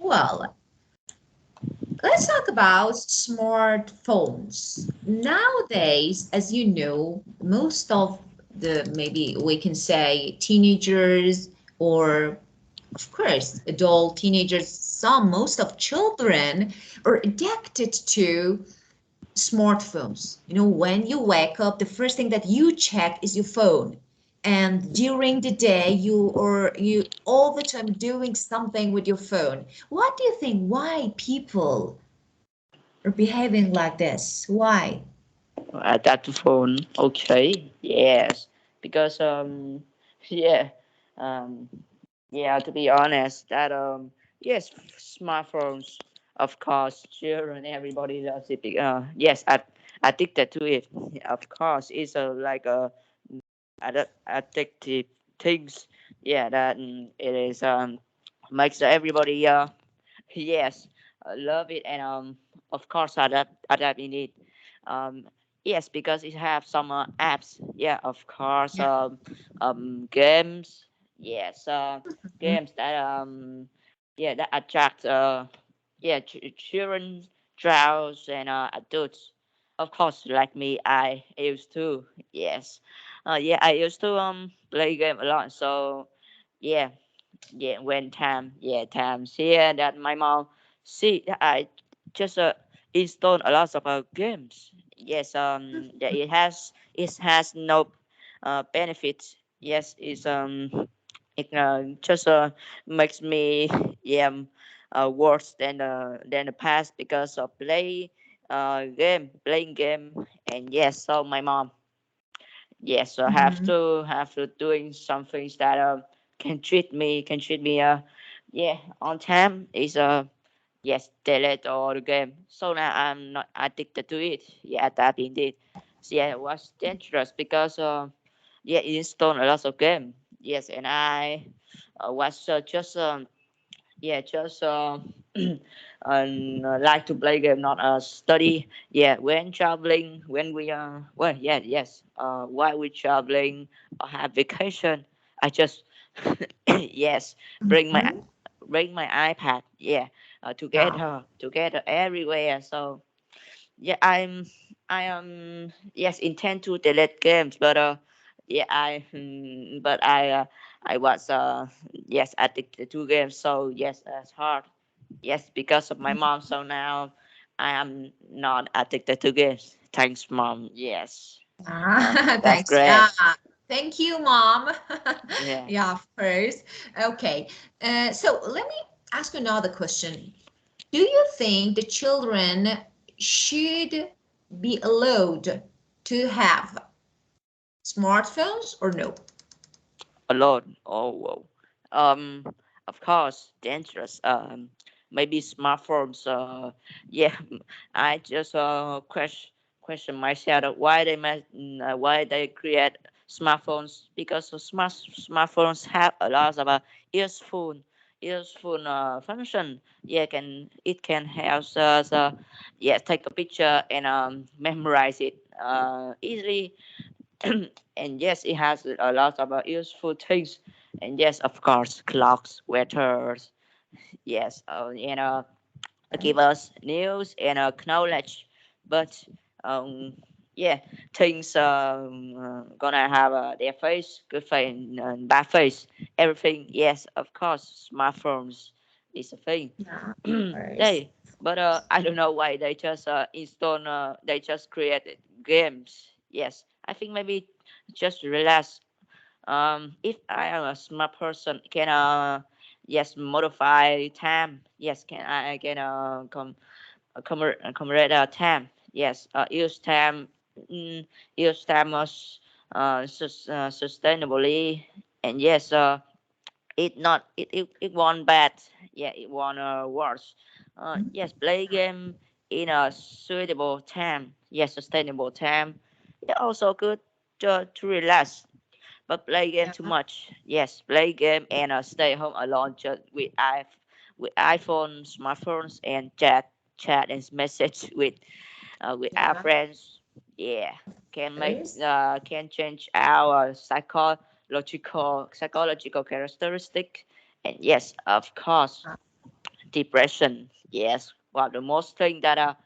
Well, let's talk about smartphones. Nowadays, as you know, most of the maybe we can say teenagers or of course adult teenagers, some most of children are addicted to smartphones. You know, when you wake up, the first thing that you check is your phone. And during the day, you all the time doing something with your phone. What do you think? Why people are behaving like this? Why? At that phone. Okay. Yes. Because yeah. Um yeah, to be honest, that yes, smartphones, of course, children, everybody does it. Yes, addicted to it. Of course, it's a like a addictive things. Yeah, that it is makes everybody yes, love it, and of course adapt in it. Um, yes, because it have some apps. Yeah, of course. Yeah. Games. Yes. Mhm. Games that yeah, that attract yeah, children, trials, and adults. Of course, like me, I used to. Yes. Yeah, I used to play game a lot. So yeah, yeah, when times here that my mom see that I just install a lot of games. Yes, that it has no benefits. Yes, it just makes me yeah worse than the past because of playing game. And yes, so my mom, yes, so Mhm. have to doing some things that can treat me yeah, on time is yes, delete all the game. So now I'm not addicted to it. Yeah, that indeed. So yeah, it was dangerous because yeah, it installed a lot of game. Yes, and I was just yeah, just like to play game, not study. Yeah, when traveling, when we well, yeah, yes. While we traveling or have vacation, I just yes, bring my Mhm. bring my iPad. Yeah, Yeah. together everywhere. So yeah, I yes, intend to delete games, but yeah, I was yes, addicted to games. So yes, that's hard. Yes, because of my mom. So now I am not addicted to games. Thanks, mom. Yes, that's Thanks. great. Yeah. Thank you, Mom. Yeah, Yeah, of course. Okay. So let me ask you another question. Do you think the children should be allowed to have smartphones or no? alone. Oh, whoa. Um, of course, dangerous. Maybe smartphones. Yeah, I just question myself that why they create smartphones, because the smartphones have a lot of useful function. Yeah, can help us yeah, take a picture and memorize it easily. And yes, it has a lot of useful things. And yes, of course, clocks, weathers, yes, give us news and knowledge. But um, yeah, things gonna have their face, good face, and bad face, everything. Yes, of course, smartphones is a thing. Yeah, of course. They, but I don't know why they just install. They just created games. Yes, I think maybe just relax. If I am a smart person, can yes, modify time. Yes, I can commemorate time. Yes, mm, use time sustainably. And yes, it won bad. Yeah, it won worse. Yes, play game in a suitable time. Yes, sustainable time. Yeah, also good to relax. But play game Yeah. too much. Yes, play game and stay home alone just with iPhone, smartphones, and chat and message with our Yeah, friends. Yeah, of can change our psychological characteristic. And yes, of course, depression. Yes, well, the most thing that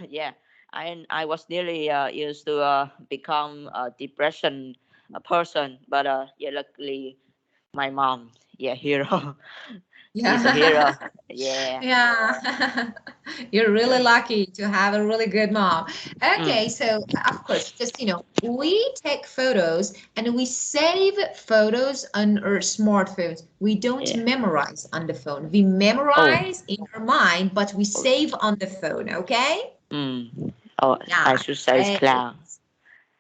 yeah, I was nearly used to become a depression person, but yeah, luckily my mom, yeah, hero, she's a Yeah. hero. Yeah. Yeah. You're really Yeah. lucky to have a really good mom. Okay, Mm, so of course, just we take photos and we save photos on our smartphones. We don't yeah. memorize on the phone. We Oh, memorize in our mind, but we oh, save on the phone, okay? oh, I Yeah, should say it's great. clown.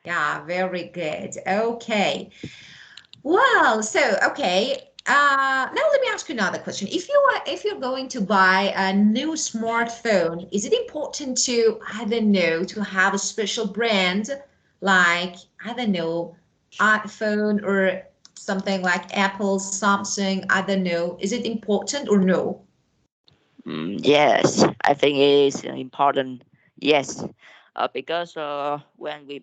Yeah, very good. Okay. Well, so okay. Now let me ask you another question. If you're going to buy a new smartphone, is it important to, I don't know, to have a special brand like, I don't know, iPhone or something like Apple, Samsung, I don't know. Is it important or no? Yes, I think it is important. Yes, because when we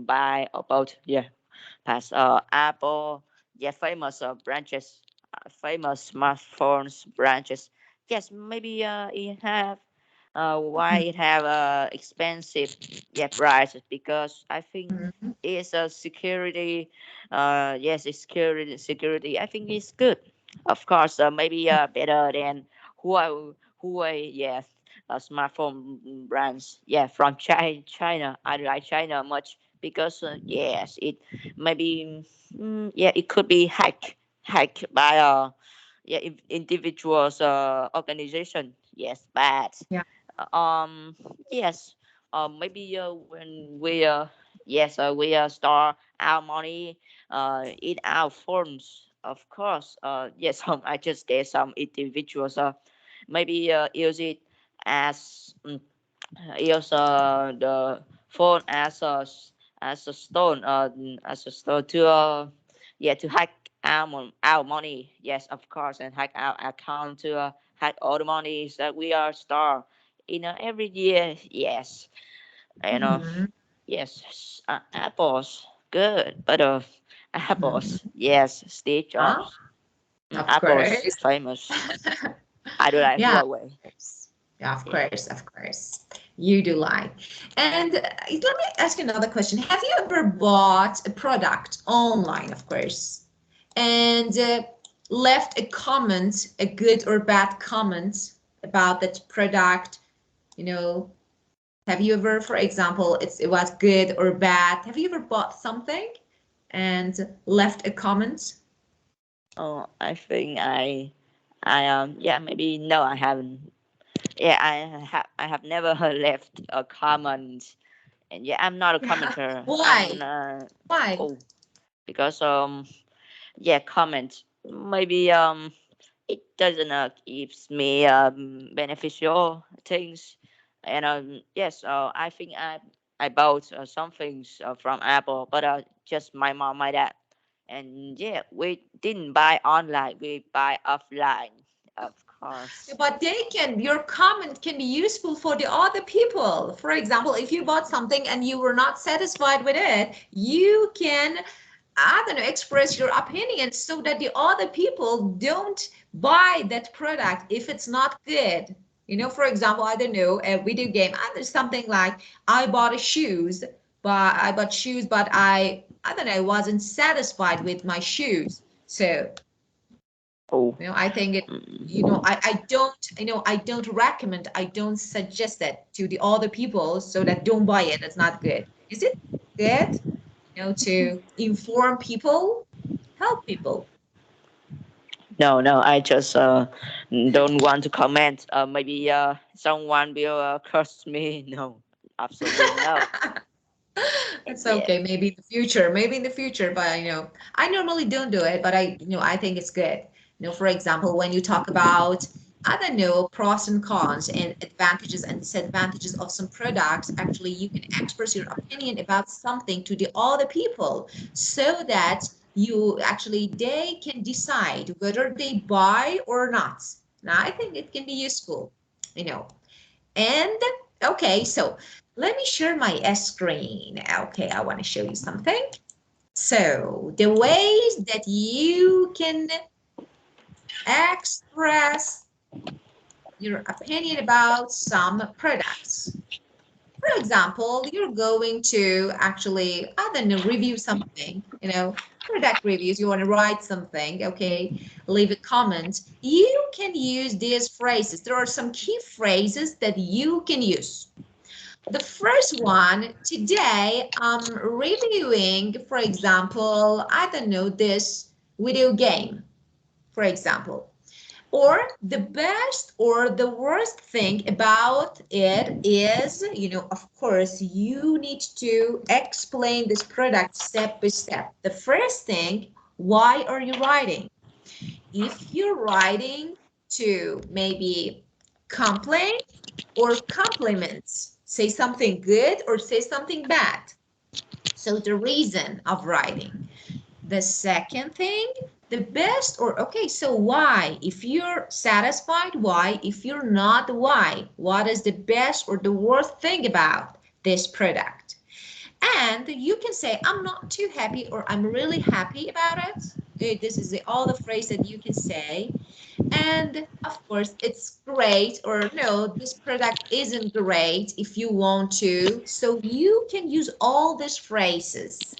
buy about past Apple, yeah, famous branches, famous smartphones branches. Yes, maybe it have why it have expensive prices because I think Mhm. it's a security. Yes, it's security. I think it's good. Of course, maybe better than Huawei. Yes, smartphone brands. Yeah, from China. I like China much because yes, it maybe it could be hacked by individuals organization. Yes, bad. Yeah. Um yes, maybe when we we store our money in our phones, of course. Yes, I just get some individuals maybe use it as use the phone as a stone to to hack our money. Yes, of course, and hack our account to hack all the monies that we are store in every year. Yes, and Mhm. yes, apples good, but Mhm. apples, yes, Steve Huh? Jobs. Of Apples course. famous. I do like Yeah, of Huawei. course. Yeah, of Yeah. course, of course. You do like. And let me ask you another question. Have you ever bought a product online, of course, and left a comment, a good or bad comment about that product? You know, have you ever, for example, it was good or bad? Have you ever bought something and left a comment? Oh, I think maybe no, I haven't. Yeah, I have never left a comment, and yeah, I'm not a Yeah. commenter. Why? I'm Why? oh because comment maybe it doesn't gives me beneficial things, and yes, I think I bought some things from Apple, but just my mom, my dad, and yeah, we didn't buy online, we buy offline, of course. But your comment can be useful for the other people. For example, if you bought something and you were not satisfied with it, you can, I don't know, express your opinion so that the other people don't buy that product if it's not good. For example, I don't know, a video game. There's something like I bought shoes, but I don't know, I wasn't satisfied with my shoes. So Oh, I think it, mm, I don't recommend, I don't suggest that to the other people so that don't buy it. That's not good. Is it good, to inform people, help people? no, no, I just don't want to comment. Maybe someone will curse me. No, absolutely no. That's Yeah. okay. Maybe in the future, but I normally don't do it, but I think it's good. For example, when you talk about, I don't know, pros and cons and advantages and disadvantages of some products, actually you can express your opinion about something to the other people so that they can decide whether they buy or not. Now, I think it can be useful, you know. And okay, so let me share my screen. Okay, I want to show you something. So the ways that you can express. your opinion about some products. For example, you're going to actually, I don't know, review something, product reviews, you want to write something, okay, leave a comment. You can use these phrases. There are some key phrases that you can use. The first one, today I'm reviewing, for example, I don't know, this video game, for example. Or the best or the worst thing about it is, of course, you need to explain this product step by step. The first thing, why are you writing? If you're writing to maybe complain or compliments, say something good or say something bad. So the reason of writing. The second thing, the best or okay, so why? If you're satisfied, why? If you're not, why? What is the best or the worst thing about this product? And you can say, I'm not too happy or I'm really happy about it. This is all the phrase that you can say. And of course, it's great or no, this product isn't great if you want to. So you can use all these phrases.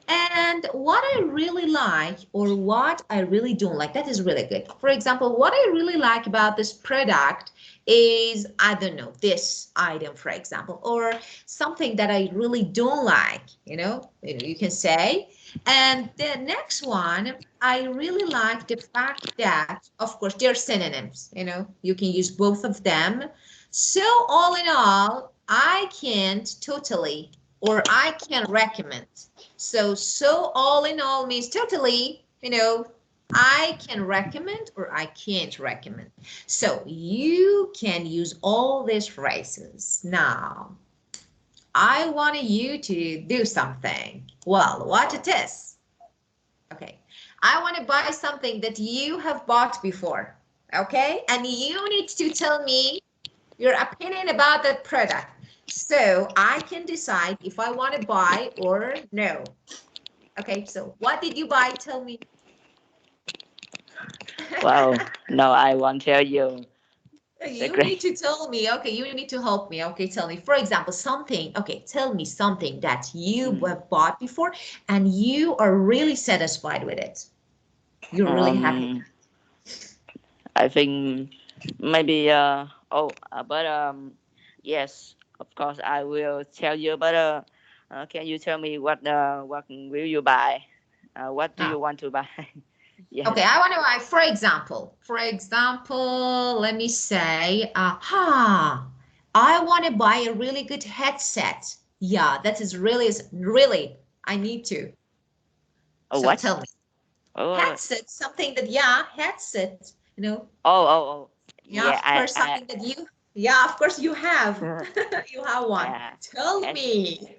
And what I really like or what I really don't like, that is really good. For example, what I really like about this product is, I don't know, this item, for example, or something that I really don't like, you can say. And the next one, I really like the fact that, of course, they're synonyms, you can use both of them. So all in all, I can't totally or I can recommend. So all in all means totally, I can recommend or I can't recommend. So you can use all these phrases. Now, I want you to do something. Well, what it is? Okay. I want to buy something that you have bought before. Okay. And you need to tell me your opinion about that product. So I can decide if I want to buy or no. Okay, so what did you buy? Tell me. Well, no, I won't tell you You secret. need to tell me. Okay, you need to help me. Okay, tell me. For example, something. Okay, tell me something that you Mm. have bought before and you are really satisfied with it. You're really happy. Um, I think maybe but yes, of course I will tell you. But can you tell me what will you buy? What do Ah, you want to buy? okay, Yes. I want to buy, for example, let me say, I want to buy a really good headset. Yeah, that is really, I need to. Oh So what? tell me. Oh Headset, something that, yeah, headset, oh. yeah, Yeah, of course, something that yeah, of course you have. I You have one. Tell has me.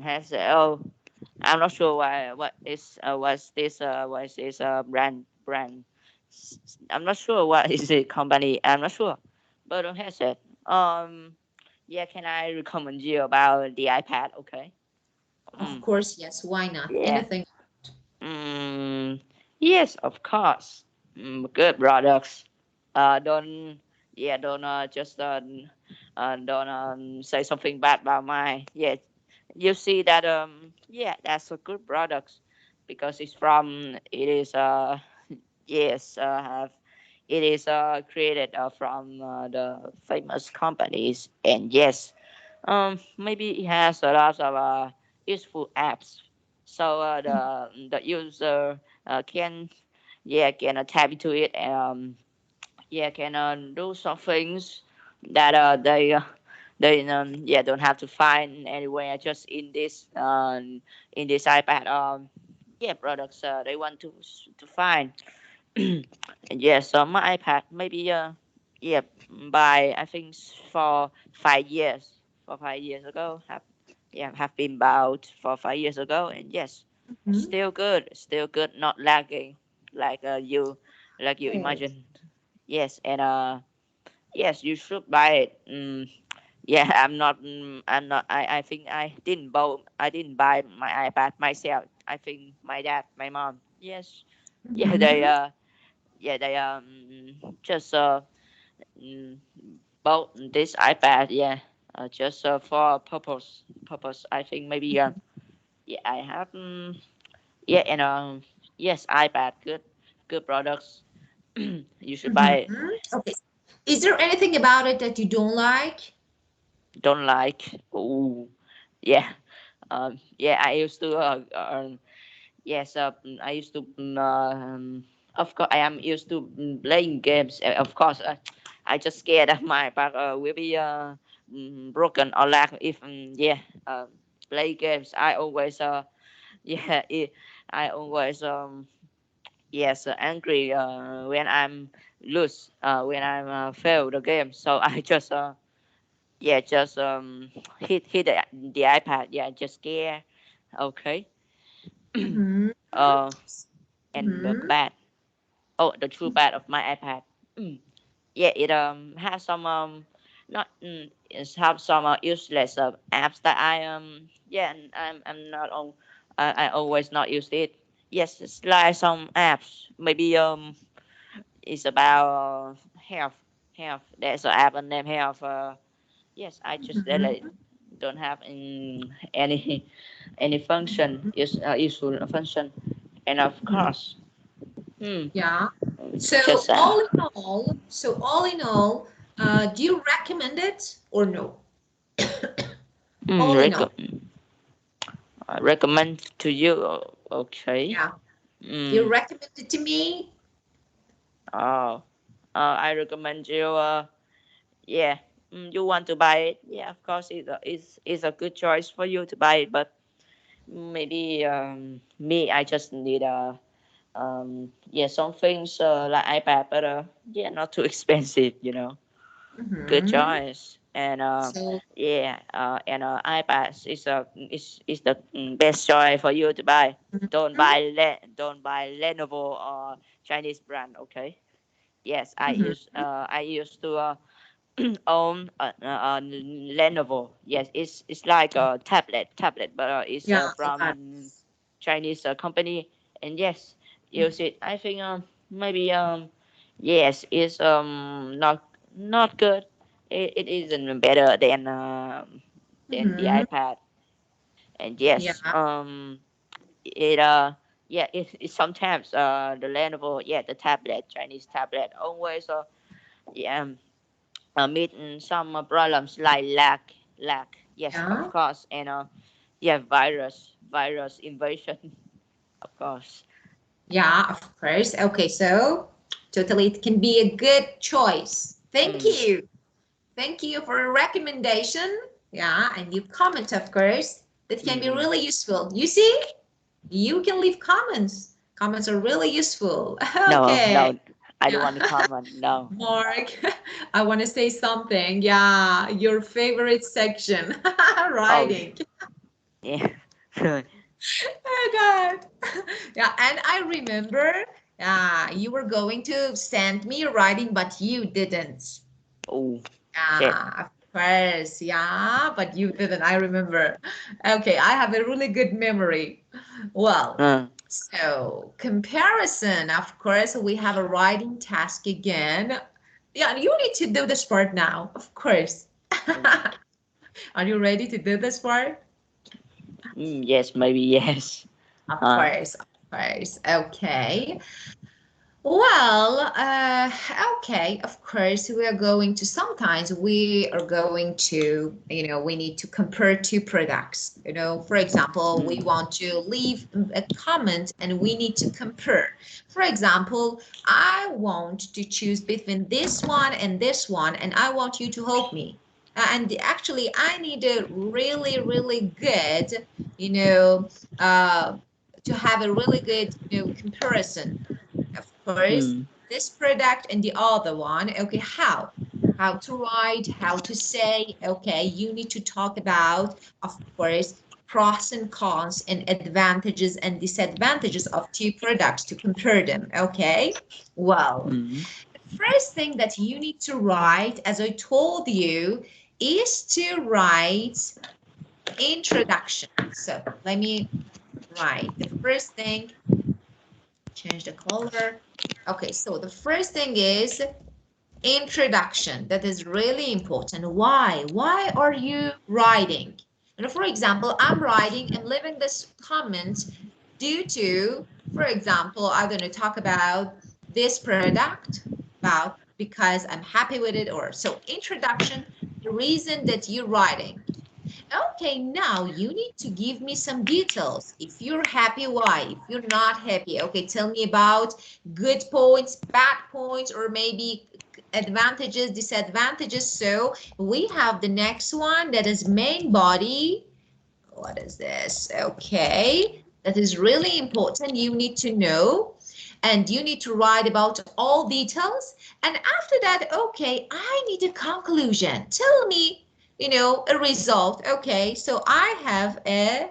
has I'm not sure why what is this brand. I'm not sure what is the company. I'm not sure, but has it. Um, yeah, can I recommend you about the iPad? Okay. Of Mm, course, yes, why not? yeah. Anything. Mm, yes, of course. Good products. Don't don't just don't say something bad about mine. Yeah, you see that that's a good product because it is yes have it is created from the famous companies, and yes, maybe it has a lot of useful apps, so the user can can tap into it and can do some things that they don't have to find anywhere, just in this iPad products they want to find. And yes, so my iPad maybe yeah by I think for 5 years, for 5 years ago have been bought for 5 years ago, and yes, Mhm. still good, not lagging like you Oh, imagine. Yes, and yes, you should buy it. Yeah, I'm not I think I didn't buy my iPad myself. I think my dad, my mom, yes, yeah, they mhm. yeah, they just mm, bought this iPad, yeah, just for purpose. I think maybe yeah, I have yeah, and yes, iPad, good products. You should buy it. Mhm. Okay. Is there anything about it that you don't like? Don't like. Oh, yeah. Yeah, I used to yes, I used to of course I am used to playing games. Of course, I just scared that my back will be broken or lack if yeah play games. I always yeah I always yes angry when I'm lose when I'm fail the game. So I just yeah just hit the iPad. Yeah, just scare. Okay. Mm-hmm. uh and the Mm-hmm. bad. Oh, the true bad of my iPad. Yeah, it has some not it have some useless apps that I yeah I'm not on. I always not use it. Yes, it's like some apps. Maybe it's about health. There's an app named health. Yes, I just delete. Mm-hmm. Don't have any any function is useful function, and of Mm-hmm. course, hmm, Yeah. just So all in all, do you recommend it or no? All in all, recommend to you. Okay. yeah. You Mm. recommend it to me? Oh, I recommend you. Yeah. You want to buy it? Yeah, of course, it's a good choice for you to buy it. But maybe me, I just need yeah, some things like iPad, but yeah, not too expensive. You know. Good Mm-hmm. choice. And So, yeah, and iPad is the best choice for you to buy. mhm, Don't buy Lenovo or Chinese brand. Okay. Yes, mhm. I used to own a Lenovo. Yes, it's like a tablet, but it's Yeah, that. from Chinese company. And yes, use it. I think maybe yes, it's not good. It isn't better than the Mhm. iPad. And Yeah, yes, it yeah it sometimes the Lenovo, yeah, the tablet, Chinese tablet, always yeah meet some problems like lag, yes, of yeah, course. And yeah, virus invasion. Of course. yeah, of course. Okay, so totally it can be a good choice. Thank mm, you. Thank you for a recommendation. Yeah, and you comment, of course. That can be mm, really useful. You see, you can leave comments. Comments are really useful. no, Okay. no, I don't Yeah. want to comment, no. Mark, I want to say something. Yeah, your favorite section, Oh, writing. yeah. Oh God. Yeah, and I remember, you were going to send me writing, but you didn't. Oh, shit. Yeah, of course. Yeah, but you didn't. I remember. Okay, I have a really good memory. Well, uh, so comparison, of course, we have a writing task again. Yeah, you need to do this part now, of course. mm, Are you ready to do this part? yes, maybe yes. Of uh, course, of course. Okay. Well, okay, of course, we are going to sometimes we are going to, we need to compare two products. For example, we mm, want to leave a comment and we need to compare. For example, I want to choose between this one and this one, and I want you to help me. And actually, I need a really, really good, you know, to have a really good, comparison of course, mm, this product and the other one. Okay, how to write, how to say. Okay, you need to talk about, of course, pros and cons and advantages and disadvantages of two products to compare them. Okay, well, mm, the first thing that you need to write, as I told you, is to write introduction. So let me write the first thing, change the color. Okay, so the first thing is introduction. That is really important. Why? Why are you writing? For example, I'm writing and leaving this comment due to, for example, I'm going to talk about this product, about because I'm happy with it, or so introduction, the reason that you're writing. Okay, now you need to give me some details. If you're happy, why? If you're not happy, okay, tell me about good points, bad points, or maybe advantages, disadvantages. So we have the next one that is main body. What is this? Okay, that is really important. You need to know and you need to write about all details. And after that, okay, I need a conclusion. Tell me, a result. Okay, so I have a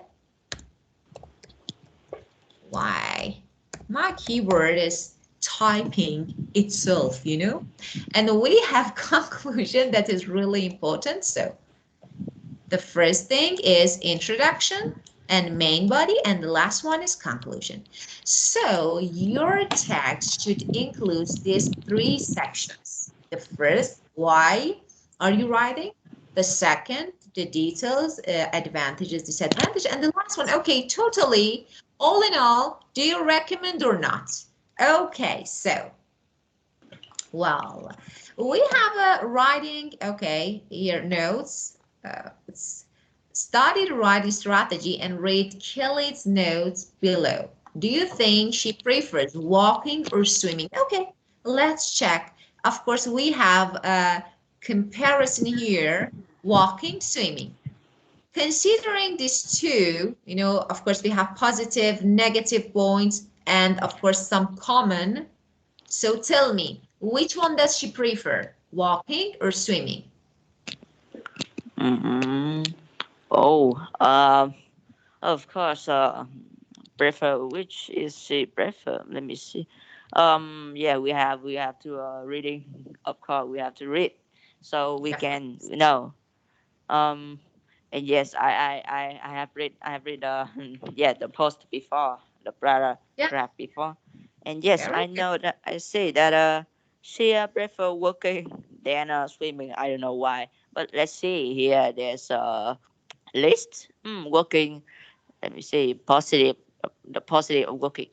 why. My keyword is typing itself. And we have conclusion that is really important. So the first thing is introduction and main body, and the last one is conclusion. So your text should include these three sections. The first, why are you writing? The second, the details, advantages, disadvantage, and the last one, okay, totally, all in all, do you recommend or not? Okay, so well, we have a writing, okay, here notes. It's study the writing strategy and read Kelly's notes below. Do you think she prefers walking or swimming? Okay, let's check. Of course, we have a comparison here, walking, swimming. Considering these two, of course, we have positive, negative points, and of course, some common. So tell me, which one does she prefer, walking or swimming? Mm-hmm. Oh, of course. Prefer which is she prefer? Let me see. Yeah, we have to reading. Of course, we have to read, so we Of can course. um and yes, I have read yeah, the post before, the Yeah, paragraph before, and yes, very I good. know that I say that she prefer working than swimming. I don't know why, but let's see here. There's a list. Working. Let me see positive. The positive of working.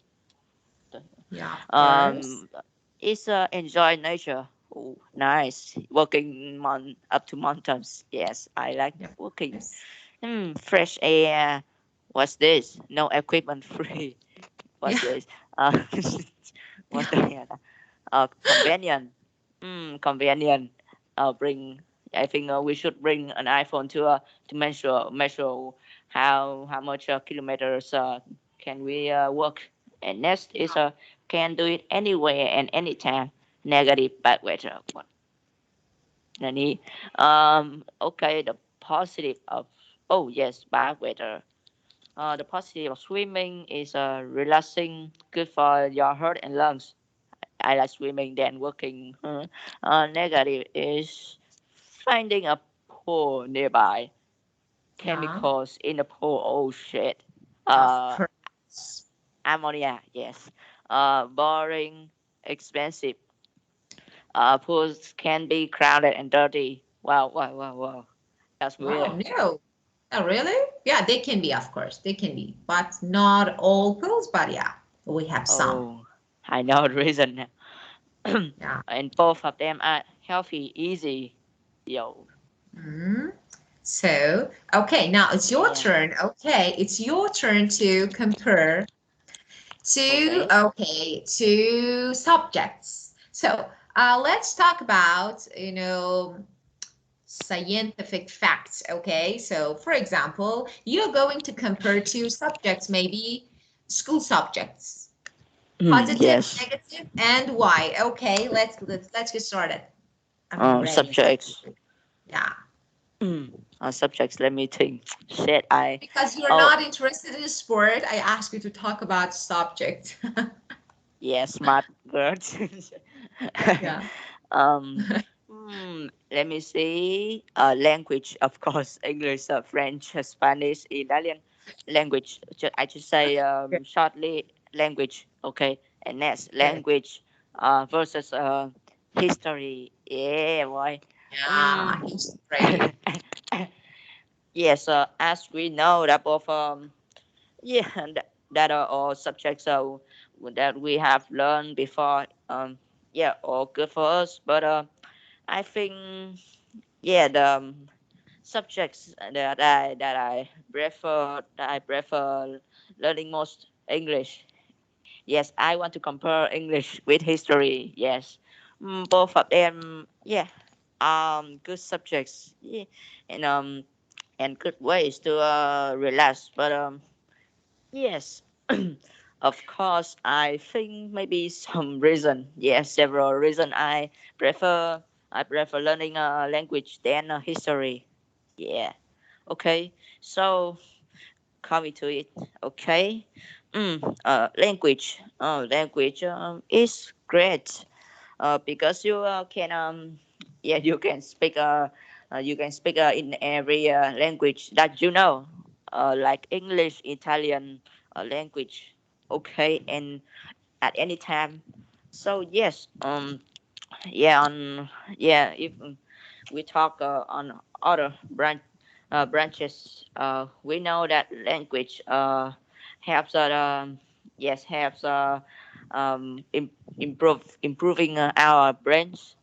Yeah, of course. Um, it's enjoy nature. Oh, nice. Working up to mountains. Yes, I like Yeah, of working. course. Fresh air. What's this? No equipment free. What's Yeah, this? What's the convenient? Convenient. Bring. I think we should bring an iPhone to measure how much kilometers can we walk. And next is yeah, can do it anywhere and anytime. Negative bad weather. What? Nani? Okay. The positive of, oh yes, bad weather. The positive of swimming is relaxing, good for your heart and lungs. I like swimming than working. Negative is finding a pool nearby. yeah, Chemicals in the pool. Oh shit. of Uh, course. ammonia. Yes. Boring, expensive. Pools can be crowded and dirty. Wow, wow, wow, wow. That's weird. Wow, no. Oh, really? Yeah, they can be, of course. They can be, but not all pools, but yeah, we have some. Oh, I know the reason now. Yeah. And both of them are healthy, easy. Yo. Mhm. So, okay, now it's your Yeah. turn. Okay, it's your turn to compare Okay. two subjects. So, let's talk about, scientific facts. Okay, so for example, you're going to compare two subjects, maybe school subjects, positive, Yes. negative, and why. Okay, let's get started. I'm ready. Subjects. Yeah, Subjects. Let me think. Shit. I. because you're Oh, not interested in sport, I ask you to talk about subject. yeah. Smart words. Yeah. um. Let me see. Language, of course, English, French, Spanish, Italian. Language. I just say Good. shortly language. Okay. And next Good. language. versus history. Yeah, boy. Yeah, Mm. history. Yes, as we know that both yeah that are all subjects that we have learned before. Yeah, all good for us. But I think yeah the subjects that I prefer learning most English. Yes, I want to compare English with history. Yes, both of them. Yeah, good subjects. Yeah, and and good ways to relax. But yes, of course, I think maybe some reason. Yes, several reason. I prefer learning a language than history. Yeah. Okay. So coming to it. Okay. Language. Language is great. Because you can yeah you can speak in every language that you know, like English, Italian language. Okay, and at any time. So yes, yeah, yeah, if we talk on other branches, we know that language helps yes helps improving our brains,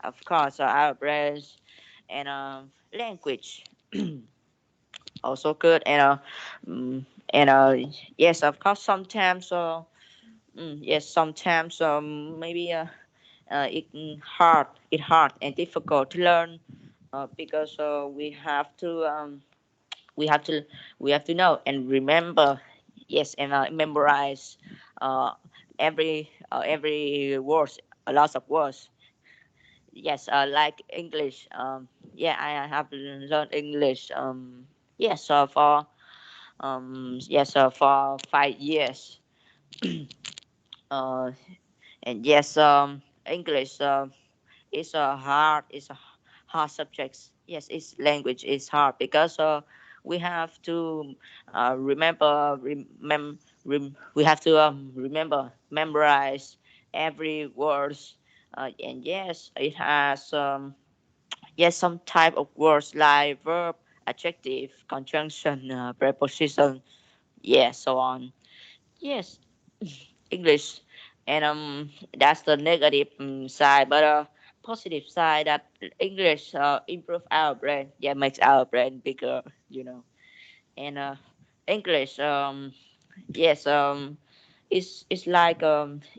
of course, our brains, and language also good, and yes, of course, sometimes yes, sometimes maybe it hard and difficult to learn, because we have to we have to know and remember, yes, and memorize uh, every words, a lot of words. Yes, like English. Yeah, I have learned English. Yes, for 5 years. Uh, and yes, English. It's a hard subject. Yes, it's language is hard because we have to we have to remember memorize every words, and yes, it has yes some type of words like verb, adjective, conjunction, preposition, yes, so on. Yes, English, and that's the negative side. But positive side that English improve our brain. Yeah, makes our brain bigger. You know, and English yes it's like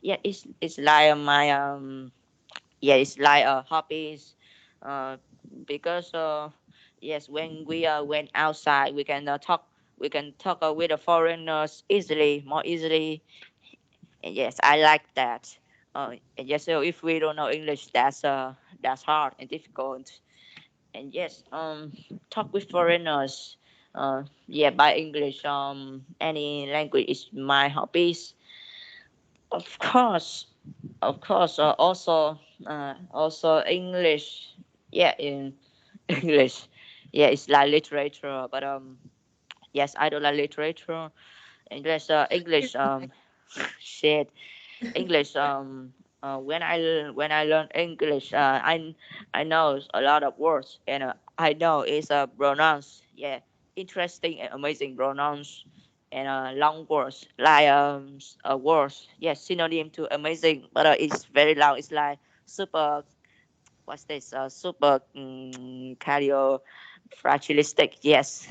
yeah it's like my yeah it's like hobbies, uh because yes when we went outside we can talk with the foreigners easily, more easily. And yes, I like that. And yes, so if we don't know English, that's hard and difficult. And yes, talk with foreigners. Yeah, by English. Any language is my hobbies. Of course, of course. Also English. Yeah, in English. Yeah, it's like literature. But yes, I don't like literature. English. Shit. English. When I learn English, I know a lot of words, and I know it's pronounce. Yeah, interesting and amazing pronounce, and long words like words. Yes, synonym to amazing, but it's very long. It's like super. What's this? Super cardio fragilistic. Yes,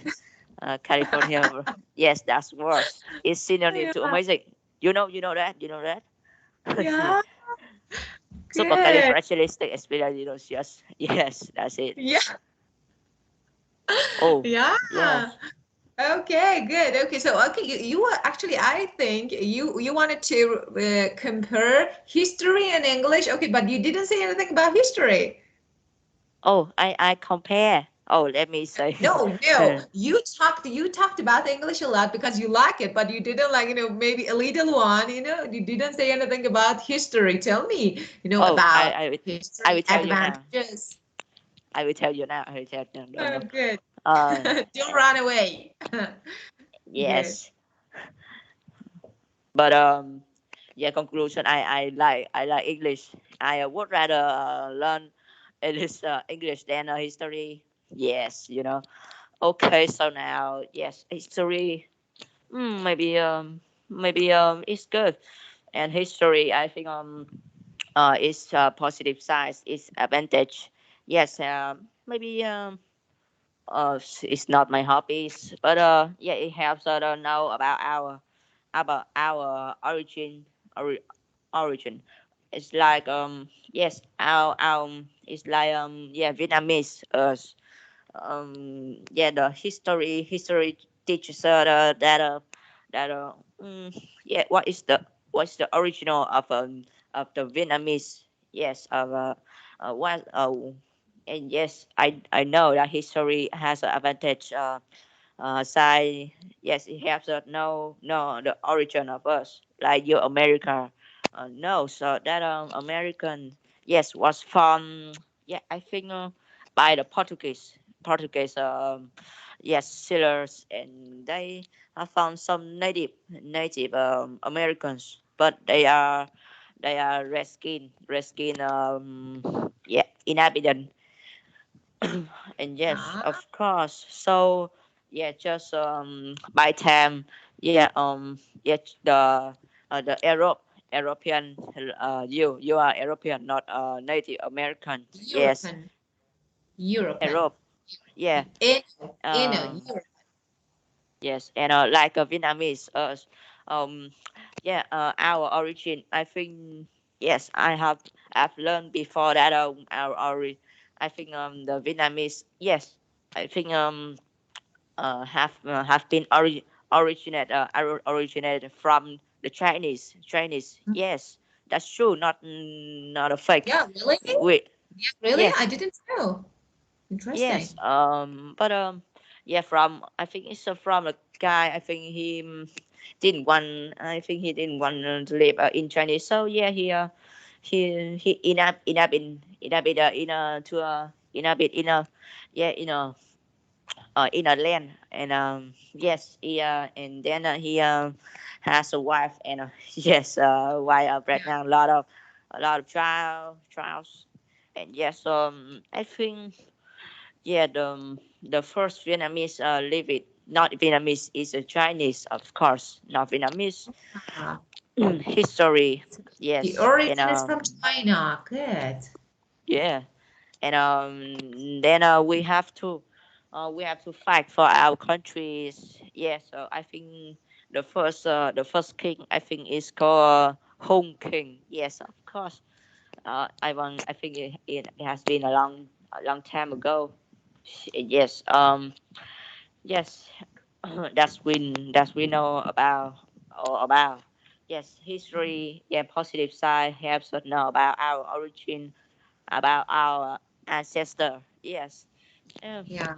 California. Yes, that's words. It's synonym to Yeah, amazing. You know that. You know that. yeah, good. Supercalifragilisticexpialidocious. Yes, that's it. Yeah, Oh, yeah. yes. Okay, good. Okay, so okay, you were actually, I think you wanted to compare history and English. Okay, but you didn't say anything about history. Oh, I compare. Oh, let me say. No, no. You talked about English a lot because you like it, but you didn't like, maybe a little one, you didn't say anything about history. Tell me, Oh, about history I will tell you now. advantages. I will tell you now. I will tell you. No, Oh, no. good. Uh, Don't run away. Good. yes. But yeah, conclusion. I like English. I would rather learn English than history. Yes, Okay, so now yes, history. Maybe it's good, and history. I think is positive side. It's advantage. Yes, maybe it's not my hobbies, but yeah, it helps us to know about our ori- origin. It's like yes, our it's like yeah, Vietnamese yeah, the history teaches that yeah, what's the original of the Vietnamese, yes, of what and yes, I know that history has an advantage side. Yes, it helps us know the origin of us, like your America. No, so that American, yes, was from, yeah, I think by the Portuguese yes, sailors, and they have found some native Americans, but they are red skin yeah, inhabitant. And yes, Ah, of course. So yeah, just by time, yeah, yeah, the European, you are European, not Native American. Yes, European, European. Europe. Yeah. Um. Europe. Yes, and like a Vietnamese, um, yeah, our origin. I think yes, I've learned before that I think the Vietnamese, yes, I think have been originated from the Chinese. Yes, that's true. Not a fake. Yeah, really? Wait, Yeah, really? I yes, didn't know. yes. Interesting. But yeah, from I think it's from a guy. I think he didn't want. I think he didn't want to live in Chinese. So yeah, he inhabit in a yeah, in a land. And yes, he and then he has a wife, and yes, wife Yeah, pregnant, a lot of trials. And yes, I think yeah, the first Vietnamese live it. Not Vietnamese, is a Chinese, of course. Not Vietnamese. ah, History, the yes, and origin is from China. Good. yeah, and then we have to fight for our countries. Yeah, so I think the first king, I think, is called Hong King. Yes, of course. I think it has been a long time ago. Yes. Yes, that's we know about. Yes, history. Yeah, positive side helps us know about our origin, about our ancestor. Yes, yeah. Yeah.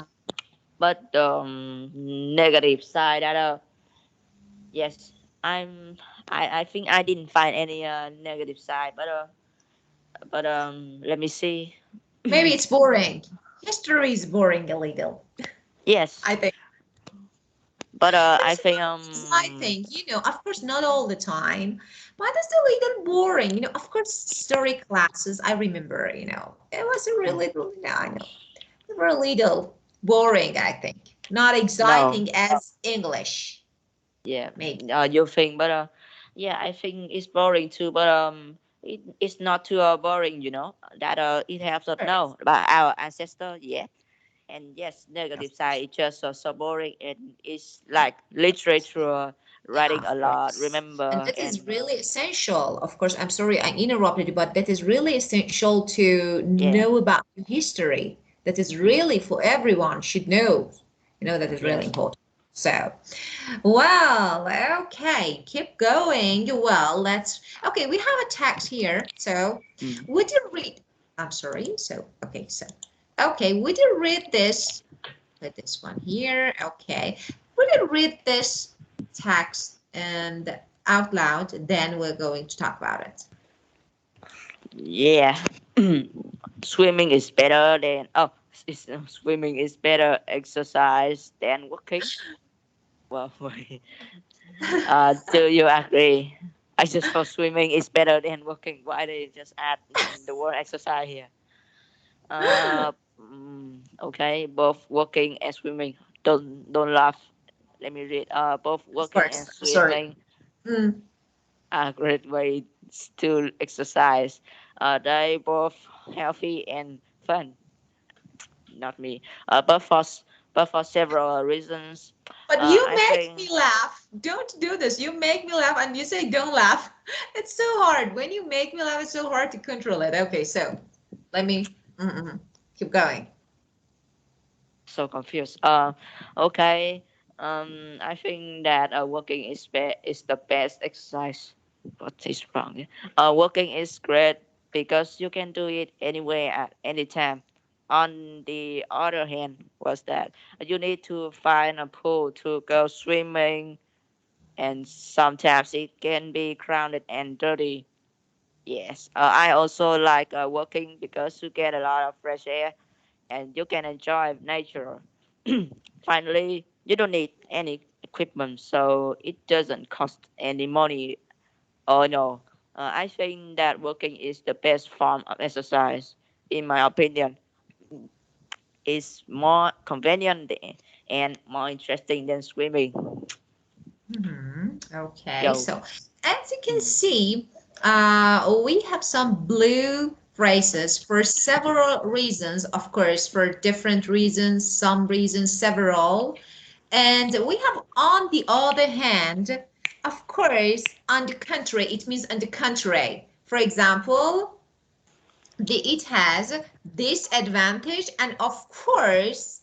But the negative side, that yes, I think I didn't find any negative side, but let me see. Maybe it's boring. History is boring a little, Yes, I think. but But I it's think sometimes I think, of course, not all the time, but it's a little boring. Of course, story classes, I remember, it was a really, really, I know, they were a little boring, I think. Not no. exciting as English, Yeah, maybe. you think, but yeah, I think it's boring too, but it's not too boring, that it helps us know about our ancestor. Yeah, and yes, negative side, it's just so boring, and it's like literature, Yeah, writing a of lot, course. And remember. that is And really essential. Of course, I'm sorry I interrupted you, but that is really essential to yeah. know about history. That is Mm, really for everyone should know. That is really yes. important. So, well, okay, keep going. Well, okay, we have a text here. So, Mm. would you read, I'm sorry. Okay, would you read this? Put this one here. Okay. We're going to read this text and out loud, then we're going to talk about it. Yeah. Swimming is better than swimming is better exercise than walking. Well, do you agree? I just thought swimming is better than walking. Why they just add the word exercise here? Okay, both walking and swimming. Don't laugh. Let me read. Both Of walking and course. Sorry. swimming Mm, are great ways to exercise. They both healthy and fun. Not me. But for several reasons. but you I make think me laugh. Don't do this. You make me laugh and you say don't laugh. It's so hard. When you make me laugh, it's so hard to control it. Okay, so let me keep going. so confused. Okay. I think that walking is the best exercise. What is wrong? Yeah? Walking is great because you can do it anywhere at any time. On the other hand, was that you need to find a pool to go swimming, and sometimes it can be crowded and dirty. Yes, I also like walking because you get a lot of fresh air and you can enjoy nature. Finally, you don't need any equipment, so it doesn't cost any money. Oh no, I think that walking is the best form of exercise. In my opinion, it's more convenient and more interesting than swimming. Okay, Yo, so as you can mm, see, we have some blue phrases for several reasons, of course, for different reasons, some reasons, several. And we have on the other hand, of course, on the contrary, it means on the contrary. For example, it has this advantage, and of course,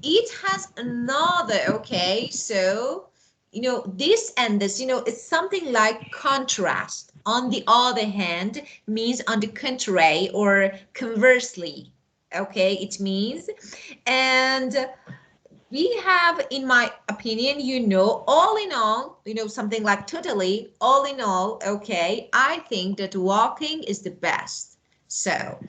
it has another. Okay, so this and this, it's something like contrast. On the other hand means on the contrary or conversely. Okay, it means. And we have, in my opinion, all in all, something like totally, all in all, okay, I think that walking is the best. So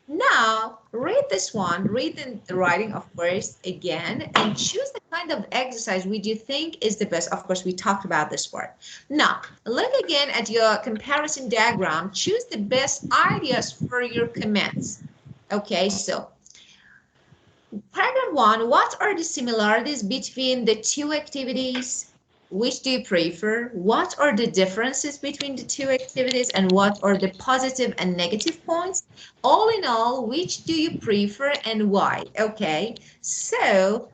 now, read this one, read the writing, of course, again, and choose the kind of exercise which you think is the best. Of course, we talked about this part. Now, look again at your comparison diagram. Choose the best ideas for your comments. Okay, so paragraph one, what are the similarities between the two activities? Which do you prefer? What are the differences between the two activities and what are the positive and negative points? All in all, which do you prefer and why? Okay, so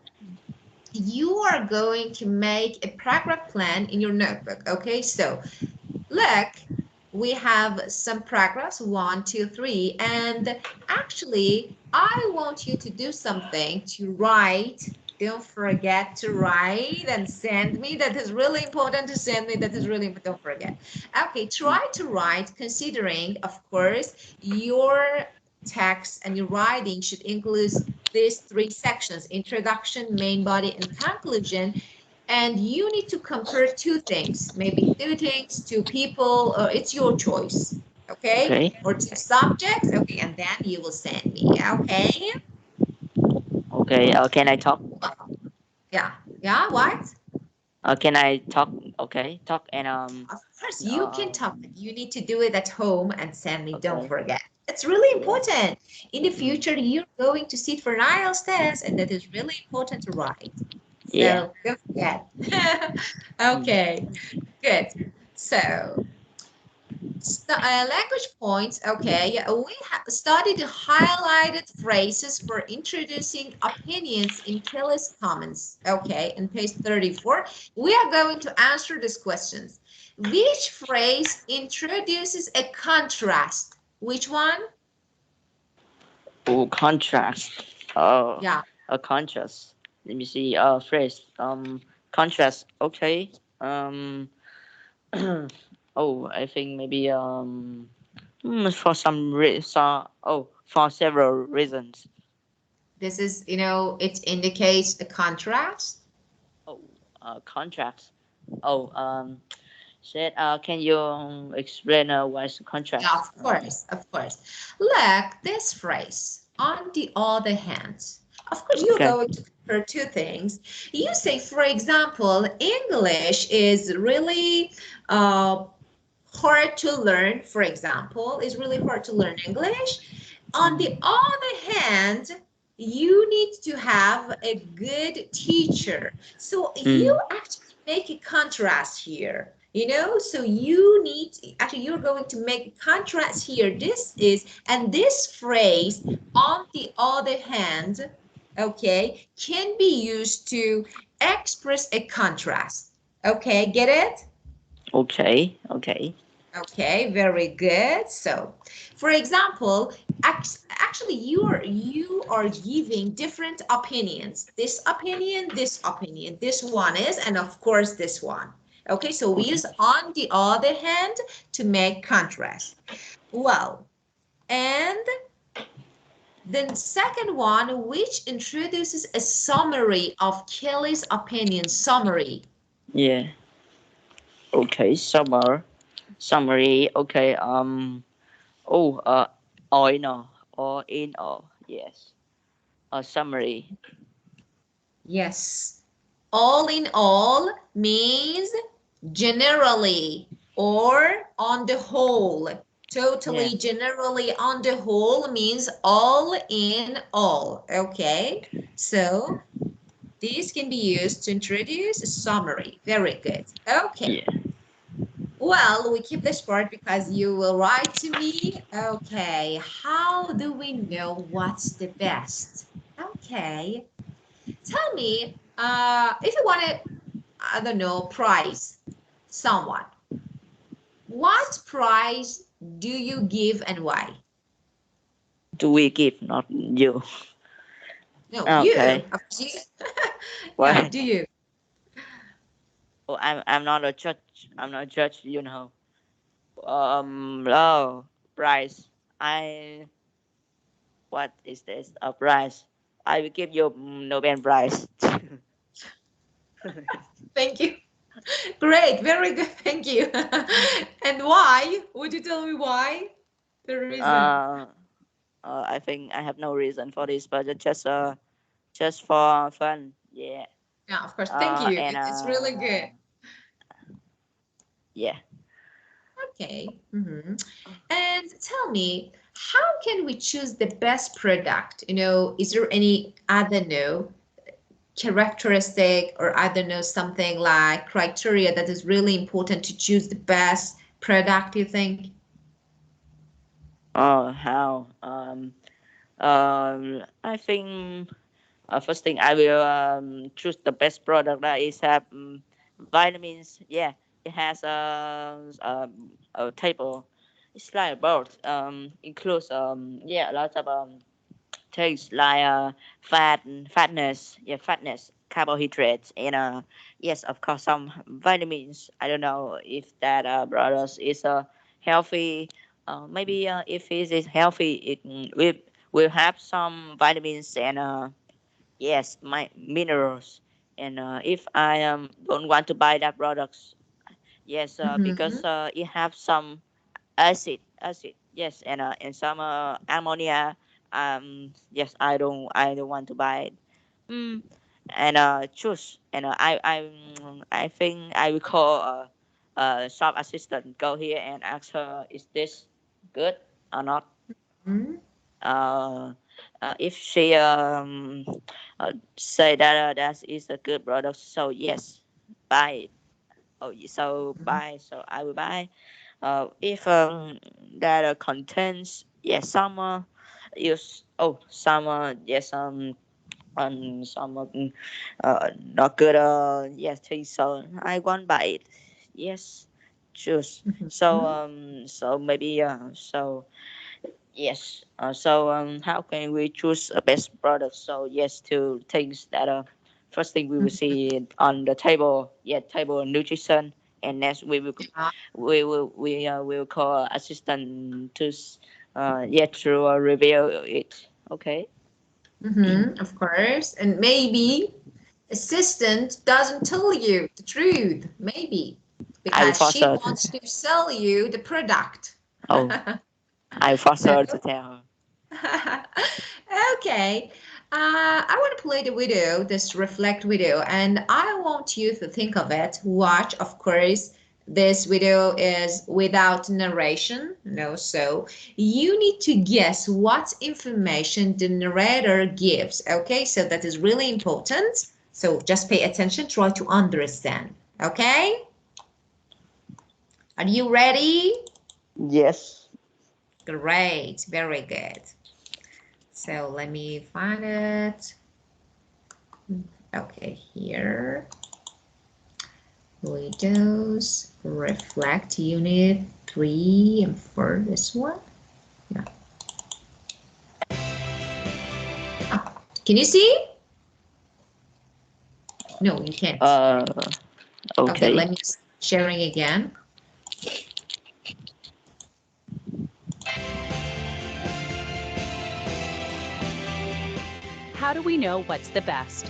you are going to make a paragraph plan in your notebook. Okay, so look, we have some paragraphs, one, two, three, and actually, I want you to do something to write. Don't forget to write and send me. That is really important to send me. That is really important. Don't forget. Okay, mm, try to write considering, of course, your text and your writing should include these three sections: introduction, main body, and conclusion. And you need to compare two things, maybe two things, two people, or it's your choice, okay? okay, Or two subjects, okay, and then you will send me, okay? okay. Can I talk? Yeah, yeah, what? Can I talk? Okay, talk and Of course, you can uh, talk, but you need to do it at home and send me, don't okay, forget. It's really yeah. important. In the Mm, future, you're going to sit for an IELTS test, and that is really important to write. yeah. So don't forget. Mm, Okay, good. So language points, okay. We have studied the highlighted phrases for introducing opinions in Kelly's comments. Okay, in page 34, we are going to answer these questions. Which phrase introduces a contrast? Which one? oh, contrast. Oh, Yeah. a contrast. Let me see. Phrase. Contrast. Okay. Oh, I think maybe for some reason. Oh, for several reasons. This is, it indicates a contrast. Oh, contrast. Oh, said. Can you explain what's Yeah, contrast? of course, of course. Look, this phrase, on the other hand, of course, you're Okay. going to compare two things. You say, for example, English is really uh, hard to learn, for example, it's really hard to learn English. On the Mm. other hand, you need to have a good teacher. So you Mm. actually make a contrast here. So you need, actually, you're going to make a contrast here. This is, and this phrase, on the other hand, okay, can be used to express a contrast. Okay, get it? Okay. Okay. Okay, very good. So, for example, actually you are giving different opinions. This opinion, this one is, and of course this one. Okay, so we Okay. use on the other hand to make contrast. Well, and the second one, which introduces a summary of Kelly's opinion, summary. Yeah. Okay. Summary. Okay. Oh. All in all. All in all. Yes. A summary. Yes. All in all means generally or on the whole. Yeah. Totally, generally, on the whole means all in all. Okay. So these can be used to introduce a summary. Very good. Okay. Yeah. Well, we keep this part because you will write to me. Okay. How do we know what's the best? Okay. Tell me, if you want to, I don't know, prize someone, what prize do you give and why? Do we give? Not you. No, you. Okay. Of course, you. Yeah, Why? do you? Oh, I'm not a judge. I'm not a judge. Oh, price. I What is this? A prize. I will give you Nobel Prize. Thank you. Great, very good. Thank you. And why? Would you tell me why? The reason. uh, I think I have no reason for this, but it's just for fun. Yeah. Yeah, of course. Thank you. And It's really good. yeah. Okay. And tell me, how can we choose the best product? Is there any, I don't know, characteristic or I don't know, something like criteria that is really important to choose the best product, you think? Oh, how? I think first thing I will choose the best product that is have vitamins. Yeah, it has a table. It's like both. Includes yeah, a lot of things like fatness. Yeah, fatness, carbohydrates, and yes, of course, some vitamins. I don't know if that products is healthy. Maybe if it is healthy, it will have some vitamins and yes, my minerals. And if I don't want to buy that products, yes, because Mm-hmm. it have some acid, yes, and some ammonia. Yes, I don't want to buy it. Mm, and choose, and I think I will call shop assistant. Go here and ask her, is this good or not? uh, if she say that that is a good product, so yes, buy it. Oh, so buy, so I will buy. If that contains, yes, some use, oh, some yes, some not good yes things, so I won't buy it. Yes, choose. So Mm-hmm. so maybe yes. So how can we choose a best product? So yes, two things that first thing we will see on the table, yeah, table nutrition, and next we will call assistant to yeah, to review it. Okay. Of course. And maybe assistant doesn't tell you the truth, maybe, I will because force she her to. wants to sell you the product. Oh, I will force her to tell her. Okay. I want to play the video, this reflect video, and I want you to think of it. Watch, of course. This video is without narration, no, so you need to guess what information the narrator gives. Okay, so that is really important. So just pay attention, try to understand. Okay, are you ready? Yes. Great, very good. So let me find it. Okay, here. Windows reflect unit 3 and 4, this one. Yeah. Ah, can you see? No, you can't. Okay, Okay. let me sharing again. How do we know what's the best?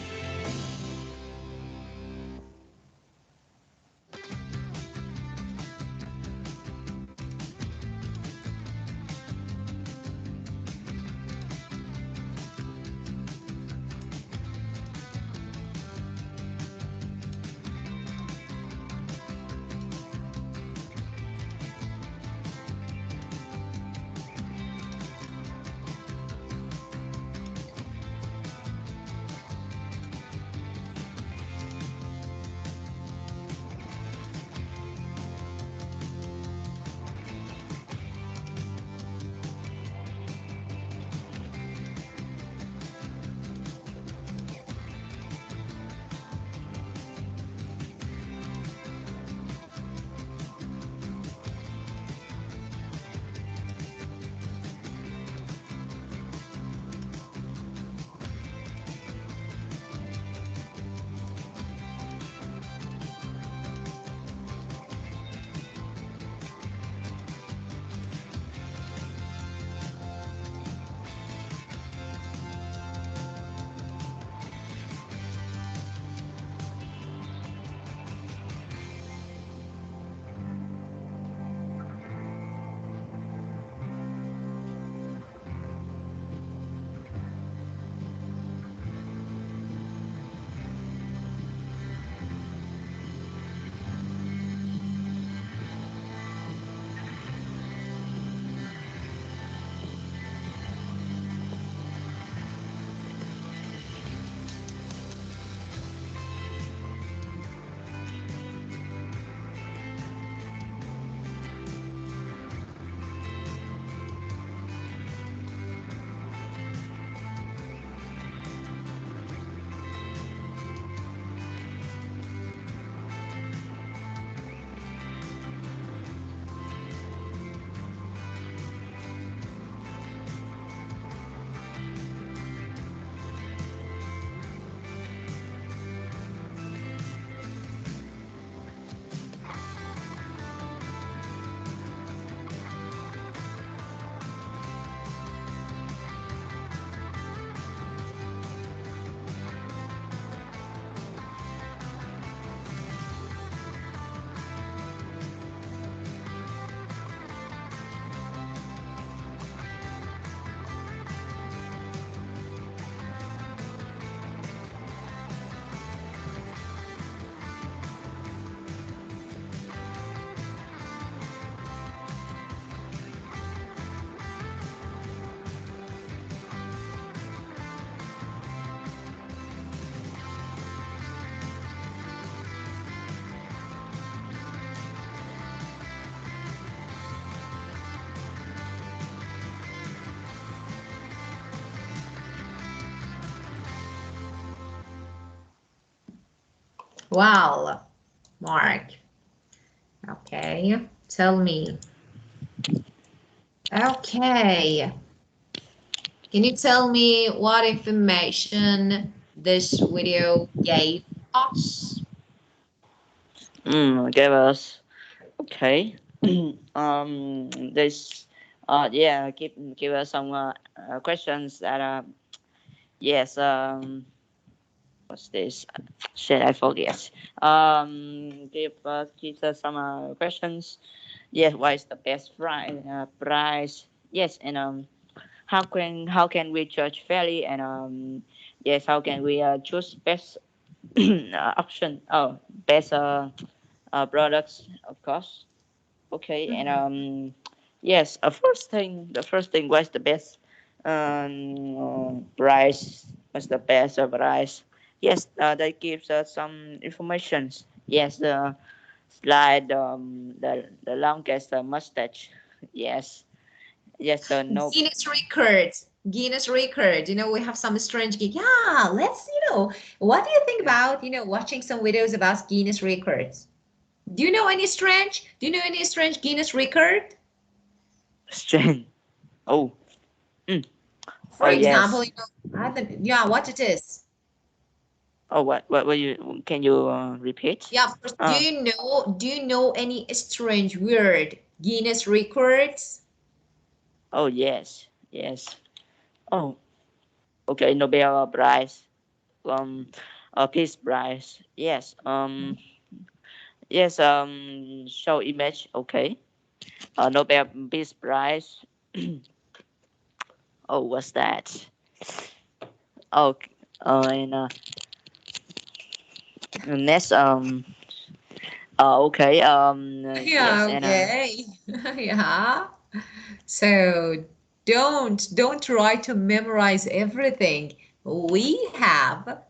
Wow, Mark. Okay, tell me. Okay, can you tell me what information this video gave us? Give us. Okay. This. Yeah. Give us some questions that yes. What's this? Shit, I forget. Give us some questions. Yes. What is the best price? Yes. And how can we judge fairly? And yes. How can we choose best option? Oh, best products, of course. Okay, and yes, the first thing was the best price. Was the best price? Yes, that gives us some information. Yes, the slide, the longest mustache. Yes, yes, no. Guinness record. Guinness record. We have some strange gig. Yeah, what do you think about, watching some videos about Guinness records? Do you know any strange Guinness record? Strange. Oh, mm. For Oh example, yes. yeah, what it is. Oh, what you can you repeat? Yeah, of course. Uh, Do you know any strange weird Guinness records? oh yes, yes. Oh, okay. Nobel Prize. Peace Prize. Yes. Yes. Show image. Okay. Nobel Peace Prize. Oh, what's that? Oh, and next. Okay. Yes. Yeah, And okay. Yeah. So don't try to memorize everything. We have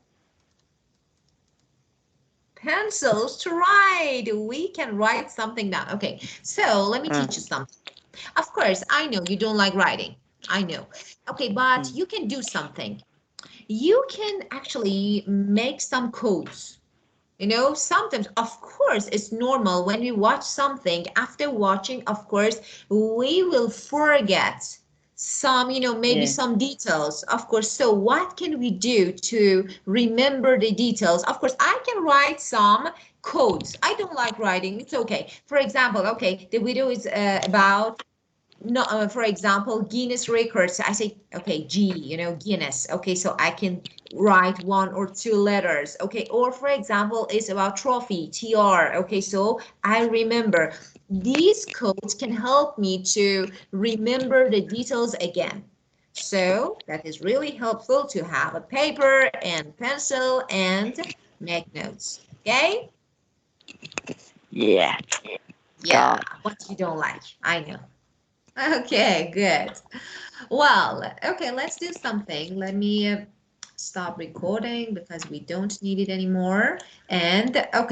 pencils to write. We can write something down. Okay, so let me uh, teach you something. Of course, I know you don't like writing. I know. Okay, but mm, you can do something. You can actually make some codes. Sometimes, of course, it's normal when we watch something. After watching, of course, we will forget some, maybe yeah. some details, of course. So, what can we do to remember the details? Of course, I can write some codes. I don't like writing. It's okay. For example, okay, the video is about no, for example, Guinness records. I say, okay, G, Guinness. Okay, so I can write one or two letters. Okay, or for example, it's about trophy, TR. Okay, so I remember these codes can help me to remember the details again. So that is really helpful to have a paper and pencil and make notes. Okay? Yeah. Yeah, God. what you don't like, I know. Okay, good. Well, okay, let's do something. Let me stop recording because we don't need it anymore. And okay.